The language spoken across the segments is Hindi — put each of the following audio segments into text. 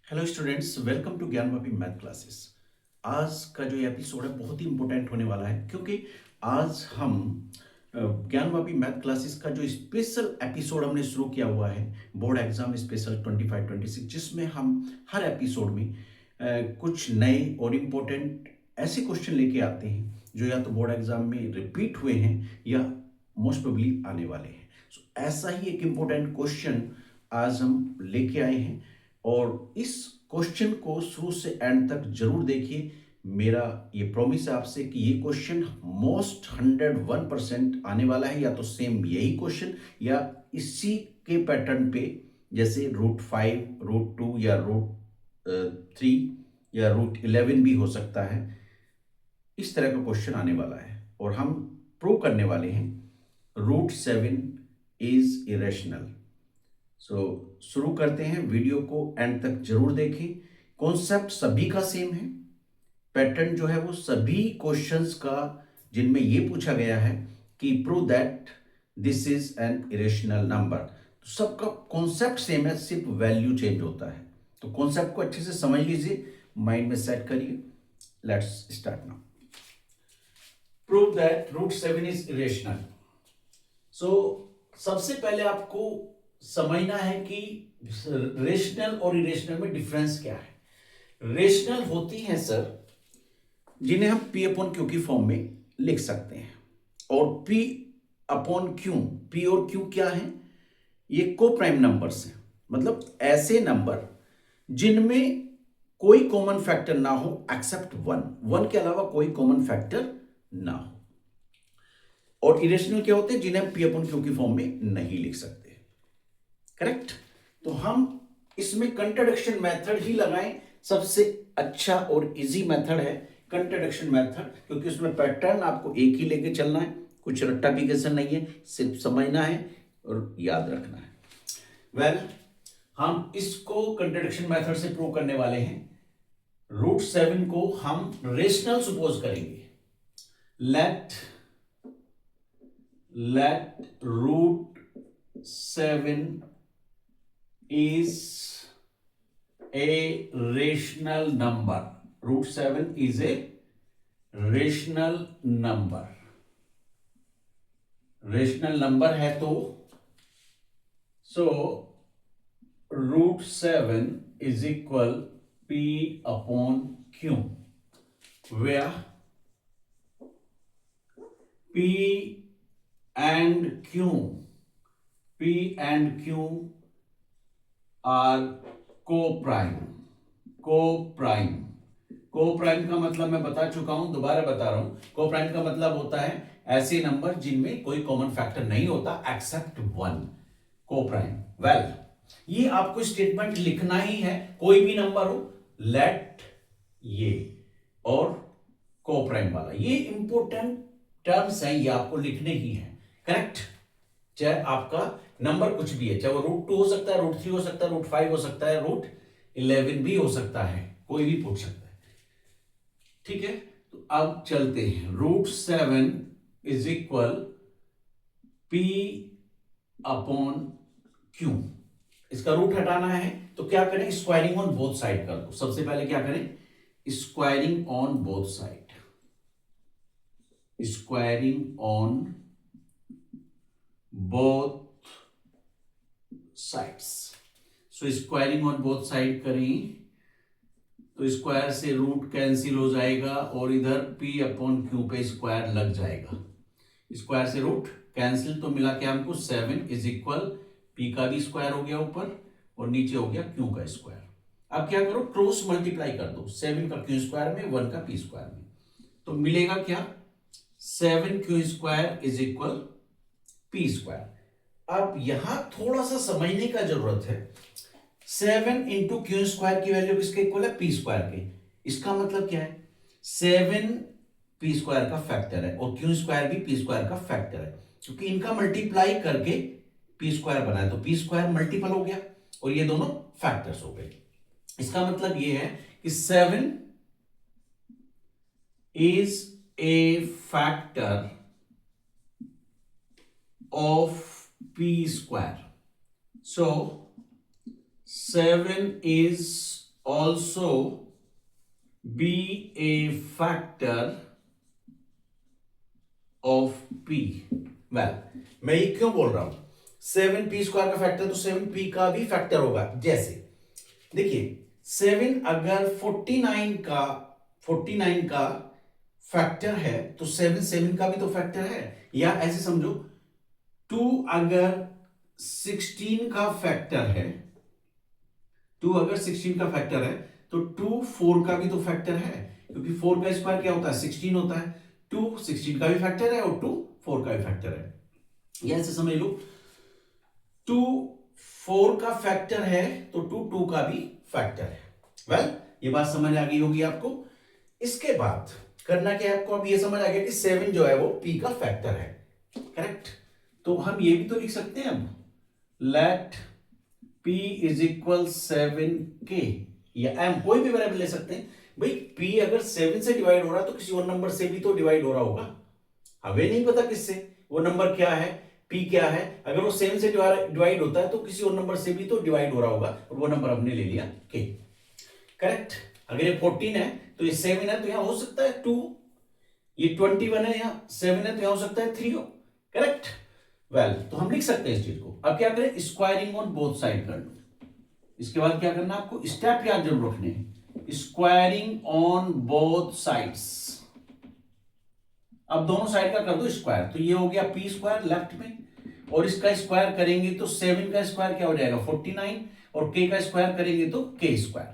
हेलो स्टूडेंट्स, वेलकम टू ज्ञान वापी मैथ क्लासेस। आज का जो एपिसोड है बहुत ही इंपॉर्टेंट होने वाला है क्योंकि आज हम ज्ञान वापी मैथ क्लासेस का जो स्पेशल एपिसोड हमने शुरू किया हुआ है बोर्ड एग्जाम स्पेशल 25-26, जिसमें हम हर एपिसोड में कुछ नए और इम्पोर्टेंट ऐसे क्वेश्चन लेके आते हैं जो या तो बोर्ड एग्जाम में रिपीट हुए हैं या मोस्ट प्रोबेबली आने वाले हैं। ऐसा ही एक इम्पोर्टेंट क्वेश्चन आज हम लेके आए हैं और इस क्वेश्चन को शुरू से एंड तक जरूर देखिए। मेरा ये प्रॉमिस है आपसे कि ये क्वेश्चन मोस्ट 101% आने वाला है, या तो सेम यही क्वेश्चन या इसी के पैटर्न पे, जैसे रूट 5, रूट 2 या रूट 3 या रूट 11 भी हो सकता है। इस तरह का क्वेश्चन आने वाला है और हम प्रूव करने वाले हैं रूट 7 इज इरेशनल। शुरू करते हैं। वीडियो को एंड तक जरूर देखें। कॉन्सेप्ट सभी का सेम है, पैटर्न जो है वो सभी क्वेश्चंस का जिनमें ये पूछा गया है कि prove that this is an irrational number, तो सबका कॉन्सेप्ट सेम है, सिर्फ वैल्यू चेंज होता है। तो कॉन्सेप्ट को अच्छे से समझ लीजिए, माइंड में सेट करिए। Let's start now. Prove that root 7 is irrational. So सबसे पहले आपको समझना है कि रेशनल और इरेशनल में डिफरेंस क्या है। रेशनल होती है सर जिन्हें हम पी अपॉन क्यू की फॉर्म में लिख सकते हैं, और पी अपॉन क्यू, पी और क्यू क्या है, ये को प्राइम नंबर्स हैं। मतलब ऐसे नंबर जिनमें कोई कॉमन फैक्टर ना हो एक्सेप्ट वन, वन के अलावा कोई कॉमन फैक्टर ना हो। और इरेशनल क्या होते हैं, जिन्हें हम पी अपॉन क्यू की फॉर्म में नहीं लिख सकते। करेक्ट। तो हम इसमें कंट्राडिक्शन मेथड ही लगाएं, सबसे अच्छा और इजी मेथड है कंट्राडिक्शन मेथड, क्योंकि उसमें पैटर्न आपको एक ही लेके चलना है, कुछ रट्टाफिकेशन नहीं है, सिर्फ समझना है और याद रखना है। वेल, हम इसको कंट्राडिक्शन मेथड से प्रूव करने वाले हैं। रूट 7 को हम रेशनल सपोज करेंगे। Let root 7 is a rational number. Root 7 is a rational number. Rational number है तो root 7 is equal P upon Q, where P and Q are coprime का मतलब मैं बता चुका हूं, दोबारा बता रहा हूं। को प्राइम का मतलब होता है ऐसे नंबर जिनमें कोई कॉमन फैक्टर नहीं होता एक्सेप्ट वन, को प्राइम। वेल, ये आपको स्टेटमेंट लिखना ही है, कोई भी नंबर हो, लेट ये और को प्राइम वाला, ये इंपॉर्टेंट टर्म्स है, ये आपको लिखने ही है। करेक्ट। चाहे आपका नंबर कुछ भी है, चाहे वो रूट 2 हो सकता है, रूट 3 हो सकता है, रूट 5 हो सकता है, रूट 11 भी हो सकता है, कोई भी पूछ सकता है। ठीक है, तो अब चलते हैं। Root 7 is equal P upon Q. इसका रूट हटाना है तो क्या करें, स्क्वायरिंग ऑन बोथ साइड कर दो। सबसे पहले क्या करें, squaring on both side, squaring on both sides. So squaring on both side करें तो स्क्वायर से रूट कैंसिल हो जाएगा और इधर p अपॉन क्यू पे स्क्वायर लग जाएगा। स्क्वायर से रूट कैंसिल, तो मिला के हमको 7 इज इक्वल p का भी स्क्वायर हो गया ऊपर और नीचे हो गया q का स्क्वायर। अब क्या करो, क्रॉस मल्टीप्लाई कर दो, 7 का q स्क्वायर में, 1 का p स्क्वायर में, तो मिलेगा क्या, 7q square is equal p square. अब यहां थोड़ा सा समझने का जरूरत है। 7 इंटू क्यू स्क्वायर की वैल्यू किसके इक्वल है, पी स्क्वायर के। इसका मतलब क्या है, 7 पी स्क्वायर का फैक्टर है और क्यू स्क्वायर भी पी स्क्वायर का फैक्टर है, क्योंकि इनका मल्टीप्लाई करके पी स्क्वायर बना है, तो पी स्क्वायर मल्टीपल हो गया और ये दोनों फैक्टर्स हो गए। इसका मतलब ये है कि 7 is a factor of p square. So 7 is also be a factor of p। Well, मैं ये क्यों बोल रहा हूं? 7p² का फैक्टर तो 7p का भी फैक्टर होगा। जैसे देखिए 7 अगर 49 का फैक्टर है तो 7 का भी तो फैक्टर है। या ऐसे समझो 2 अगर 16 का फैक्टर है, 2 अगर 16 का फैक्टर है तो 2 4 का भी तो फैक्टर है, क्योंकि 4 का स्क्वायर क्या होता है? 16 होता है। 2 16 का भी फैक्टर है और 2 4 का भी फैक्टर है। या ऐसे समझ लो 2 4 का फैक्टर है तो 2 का भी फैक्टर है। वेल, ये बात समझ आ गई होगी आपको। इसके बाद करना क्या है आपको? अब ये समझ आ गया कि 7 जो है वो p का फैक्टर है, करेक्ट। तो हम ये भी तो लिख सकते हैं अब, late p is equal 7k या m, कोई भी वेरिएबल ले सकते हैं भाई। p अगर 7 से डिवाइड हो रहा है तो किसी और नंबर से भी तो डिवाइड हो रहा होगा। हमें नहीं पता किससे, वो नंबर क्या है, p क्या है। अगर वो 7 से डिवाइड होता है तो किसी और नंबर से भी तो डिवाइड हो रहा होगा, और वो नंबर हमने ले लिया k, करेक्ट। अगर ये 14 है तो ये 7 है तो यहां हो सकता है 2, ये 21 है यहां 7 है तो यहां हो सकता है 3 हो, करेक्ट। वेल, तो हम लिख सकते हैं इस चीज को। अब क्या करें? स्क्वायरिंग ऑन बोथ साइड कर लो। इसके बाद क्या करना आपको? स्टेप याद जरूर रखने हैं, स्क्वायरिंग ऑन बोथ साइड्स। अब दोनों साइड का कर दो स्क्वायर, तो ये हो गया p² लेफ्ट में, और इसका स्क्वायर करेंगे तो 7 का स्क्वायर क्या हो जाएगा? 49, और k का स्क्वायर करेंगे तो k²।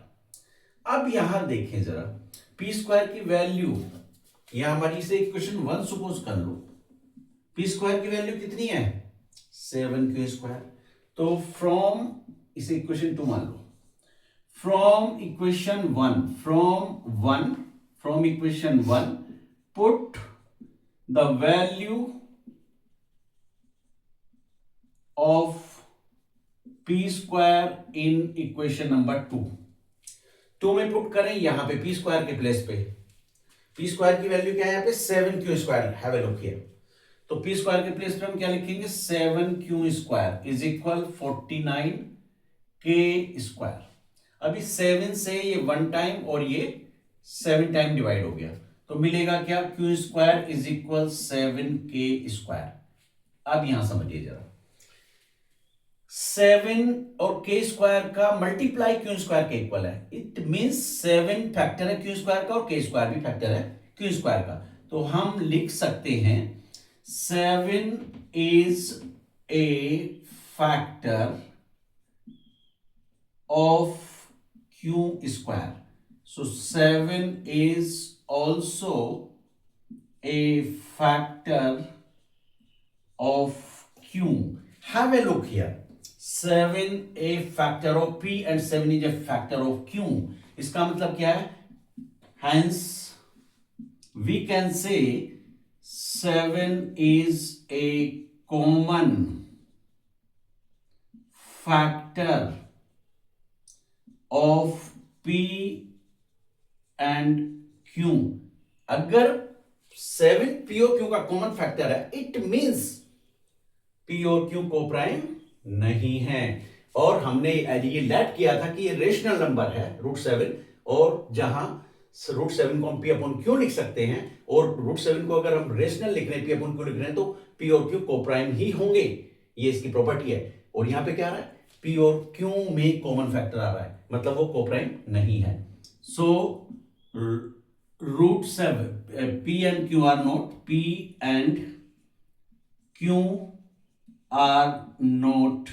अब यहां देखें जरा, p² की वैल्यू, यहां हमारी से इक्वेशन 1 सपोज कर लो, p² की वैल्यू कितनी है? 7k²। तो फ्रॉम, इसे इक्वेशन 2 मान लो, from equation 1 put the value of p² in equation number 2 में पुट करें, यहां पे p² के प्लेस पे। p² की वैल्यू क्या है यहाँ पे? 7q²। Have a look here. तो p² के प्लेस पे हम क्या लिखेंगे? 7q² is equal 49k²। अभी 7 से ये 1 टाइम और ये 7 टाइम डिवाइड हो गया, तो मिलेगा क्या? q² is equal 7k²। अब यहां समझिए जरा, 7 और k² का मल्टीप्लाई q² के इक्वल है। इट मींस 7 फैक्टर है q² का और k² भी फैक्टर है q² का। तो हम लिख सकते हैं 7 is a factor of q². So 7 is also a factor of q. Have a look here. 7 a factor of p and 7 is a factor of q. इसका मतलब क्या है? Hence we can say 7 is a common factor of p and q। अगर 7 p और q का कॉमन फैक्टर है, इट मींस p और q को प्राइम नहीं है। और हमने ये लेट किया था कि ये रेशनल नंबर है √7, और जहां √7 को हम p अपॉन q लिख सकते हैं, और √7 को अगर हम रेशनल लिख रहे हैं, p अपॉन q लिख रहे हैं, तो p और q को प्राइम ही होंगे। ये इसकी प्रॉपर्टी है। और यहां पे क्या आ रहा है? p और q में कॉमन फैक्टर आ रहा है, मतलब वो कोप्राइम नहीं है। सो √7 p and q are not, p and q are not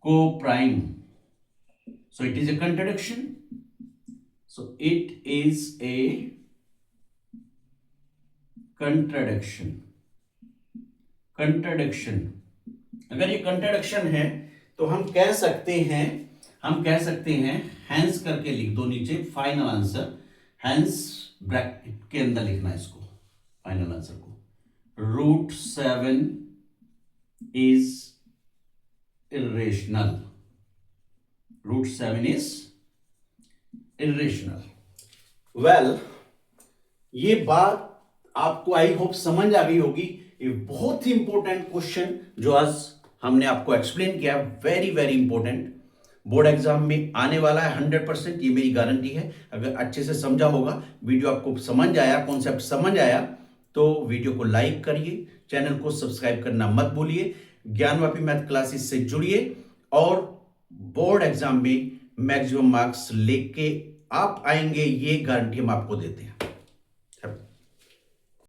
co-prime, so it is a contradiction. So it is a contradiction। अगर ये कंट्राडिक्शन है तो हम कह सकते हैं हैंस करके लिख दो नीचे फाइनल आंसर, हैंस ब्रैकेट के अंदर लिखना है इसको, फाइनल आंसर को। √7 is irrational। √7 is irrational। Well, ये बात आपको आई होप समझ आ गई होगी। ये बहुत ही इंपॉर्टेंट क्वेश्चन जो आज हमने आपको एक्सप्लेन किया, very very important. Board exam में आने वाला है 100%, ये मेरी गारंटी है। अगर अच्छे से समझा होगा, वीडियो आपको समझ आया, कॉन्सेप्ट समझ आया, तो वीडियो को लाइक करिए, चैनल को सब्सक्राइब करना मत भूलिए, ज्ञानवापी मैथ क्लासेस से जुड़िए और बोर्ड एग्जाम में मैक्सिमम मार्क्स लेके आप आएंगे, ये गारंटी हम आपको देते हैं।